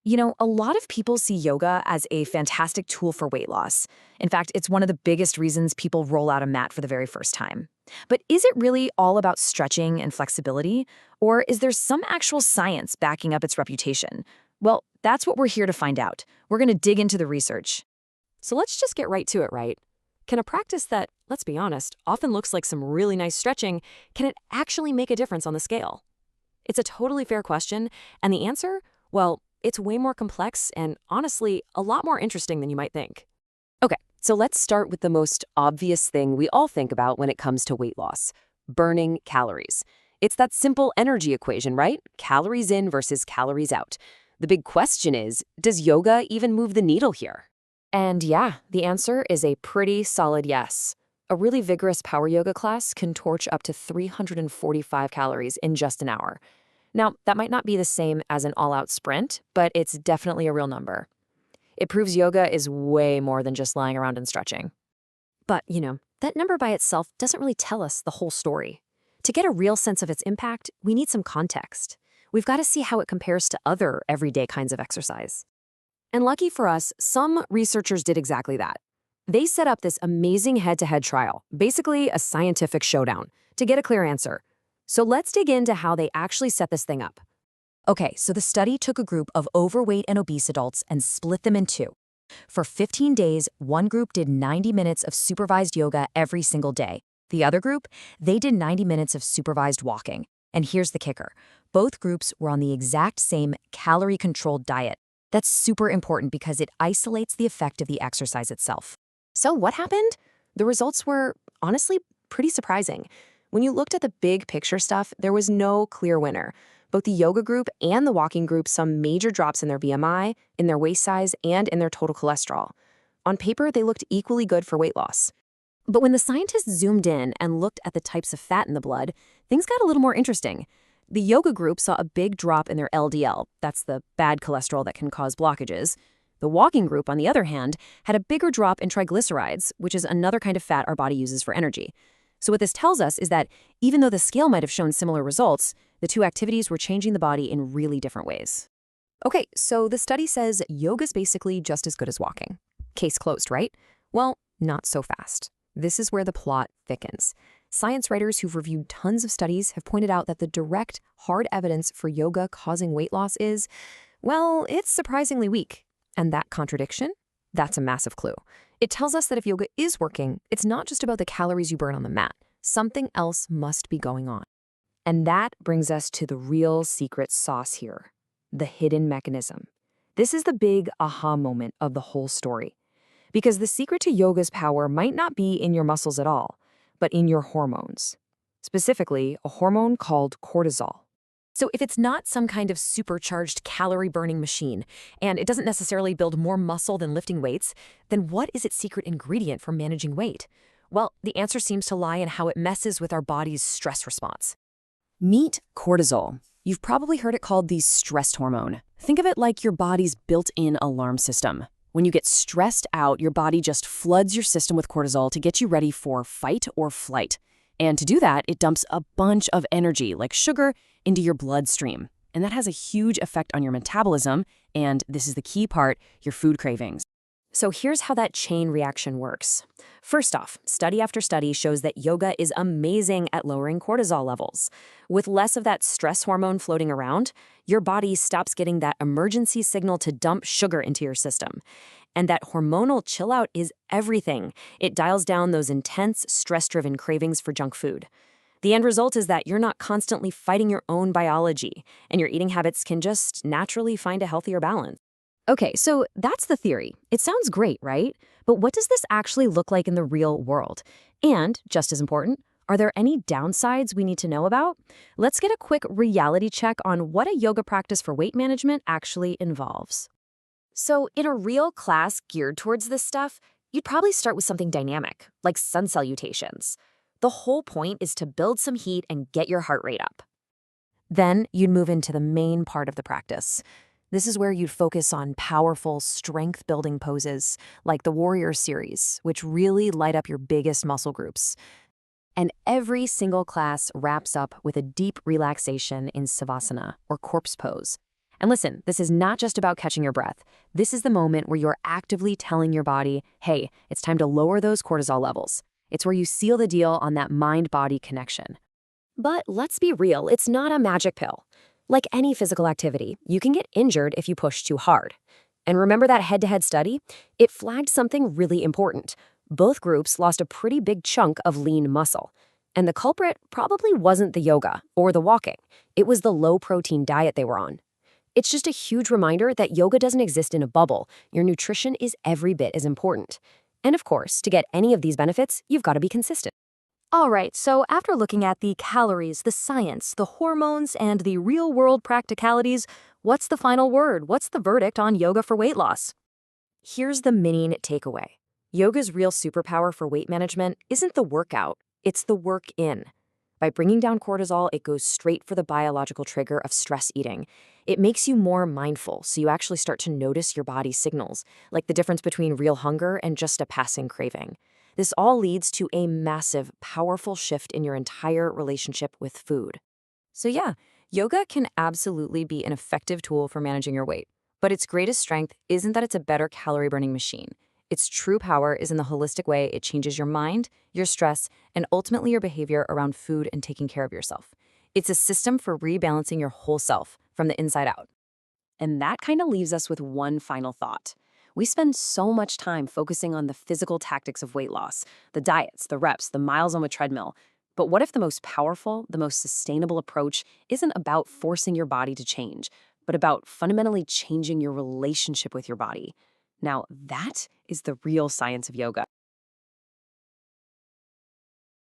A lot of people see yoga as a fantastic tool for weight loss. In fact, it's one of the biggest reasons people roll out a mat for the very first time. But is it really all about stretching and flexibility? Or is there some actual science backing up its reputation? Well, that's what we're here to find out. We're going to dig into the research. So let's just get right to it, right? Can a practice that, let's be honest, often looks like some really nice stretching, can it actually make a difference on the scale? It's a totally fair question, and the answer? Well, it's way more complex and, honestly, a lot more interesting than you might think. Okay, so let's start with the most obvious thing we all think about when it comes to weight loss: burning calories. It's that simple energy equation, right? Calories in versus calories out. The big question is, does yoga even move the needle here? And yeah, the answer is a pretty solid yes. A really vigorous power yoga class can torch up to 345 calories in just an hour. Now, that might not be the same as an all-out sprint, but it's definitely a real number. It proves yoga is way more than just lying around and stretching. But, that number by itself doesn't really tell us the whole story. To get a real sense of its impact, we need some context. We've got to see how it compares to other everyday kinds of exercise. And lucky for us, some researchers did exactly that. They set up this amazing head-to-head trial, basically a scientific showdown, to get a clear answer. So let's dig into how they actually set this thing up. Okay, so the study took a group of overweight and obese adults and split them in two. For 15 days, one group did 90 minutes of supervised yoga every single day. The other group, they did 90 minutes of supervised walking. And here's the kicker. Both groups were on the exact same calorie-controlled diet. That's super important because it isolates the effect of the exercise itself. So what happened? The results were, honestly, pretty surprising. When you looked at the big picture stuff, there was no clear winner. Both the yoga group and the walking group saw major drops in their BMI, in their waist size, and in their total cholesterol. On paper, they looked equally good for weight loss. But when the scientists zoomed in and looked at the types of fat in the blood, things got a little more interesting. The yoga group saw a big drop in their LDL, that's the bad cholesterol that can cause blockages. The walking group, on the other hand, had a bigger drop in triglycerides, which is another kind of fat our body uses for energy. So what this tells us is that even though the scale might have shown similar results, the two activities were changing the body in really different ways. Okay, so the study says yoga's basically just as good as walking. Case closed, right? Well, not so fast. This is where the plot thickens. Science writers who've reviewed tons of studies have pointed out that the direct, hard evidence for yoga causing weight loss is, well, it's surprisingly weak. And that contradiction? That's a massive clue. It tells us that if yoga is working, it's not just about the calories you burn on the mat. Something else must be going on. And that brings us to the real secret sauce here, the hidden mechanism. This is the big aha moment of the whole story. Because the secret to yoga's power might not be in your muscles at all, but in your hormones. Specifically, a hormone called cortisol. So if it's not some kind of supercharged calorie-burning machine, and it doesn't necessarily build more muscle than lifting weights, then what is its secret ingredient for managing weight? Well, the answer seems to lie in how it messes with our body's stress response. Meet cortisol. You've probably heard it called the stress hormone. Think of it like your body's built-in alarm system. When you get stressed out, your body just floods your system with cortisol to get you ready for fight or flight. And to do that, it dumps a bunch of energy, like sugar, into your bloodstream. And that has a huge effect on your metabolism, and this is the key part, your food cravings. So here's how that chain reaction works. First off, study after study shows that yoga is amazing at lowering cortisol levels. With less of that stress hormone floating around, your body stops getting that emergency signal to dump sugar into your system. And that hormonal chill out is everything. It dials down those intense, stress-driven cravings for junk food. The end result is that you're not constantly fighting your own biology, and your eating habits can just naturally find a healthier balance. Okay, so that's the theory. It sounds great, right? But what does this actually look like in the real world? And, just as important, are there any downsides we need to know about? Let's get a quick reality check on what a yoga practice for weight management actually involves. So, in a real class geared towards this stuff, you'd probably start with something dynamic, like sun salutations. The whole point is to build some heat and get your heart rate up. Then you'd move into the main part of the practice. This is where you'd focus on powerful, strength-building poses, like the Warrior Series, which really light up your biggest muscle groups. And every single class wraps up with a deep relaxation in Savasana, or corpse pose. And listen, this is not just about catching your breath. This is the moment where you're actively telling your body, hey, it's time to lower those cortisol levels. It's where you seal the deal on that mind-body connection. But let's be real, it's not a magic pill. Like any physical activity, you can get injured if you push too hard. And remember that head-to-head study? It flagged something really important. Both groups lost a pretty big chunk of lean muscle. And the culprit probably wasn't the yoga or the walking. It was the low-protein diet they were on. It's just a huge reminder that yoga doesn't exist in a bubble. Your nutrition is every bit as important. And of course, to get any of these benefits, you've got to be consistent. All right, so after looking at the calories, the science, the hormones, and the real-world practicalities, what's the final word? What's the verdict on yoga for weight loss? Here's the mini takeaway. Yoga's real superpower for weight management isn't the workout, it's the work in. By bringing down cortisol, it goes straight for the biological trigger of stress eating. It makes you more mindful, so you actually start to notice your body's signals, like the difference between real hunger and just a passing craving. This all leads to a massive, powerful shift in your entire relationship with food. So yeah, yoga can absolutely be an effective tool for managing your weight. But its greatest strength isn't that it's a better calorie-burning machine. Its true power is in the holistic way it changes your mind, your stress, and ultimately your behavior around food and taking care of yourself. It's a system for rebalancing your whole self from the inside out. And that kind of leaves us with one final thought. We spend so much time focusing on the physical tactics of weight loss, the diets, the reps, the miles on the treadmill. But what if the most powerful, the most sustainable approach isn't about forcing your body to change, but about fundamentally changing your relationship with your body? Now, that is the real science of yoga.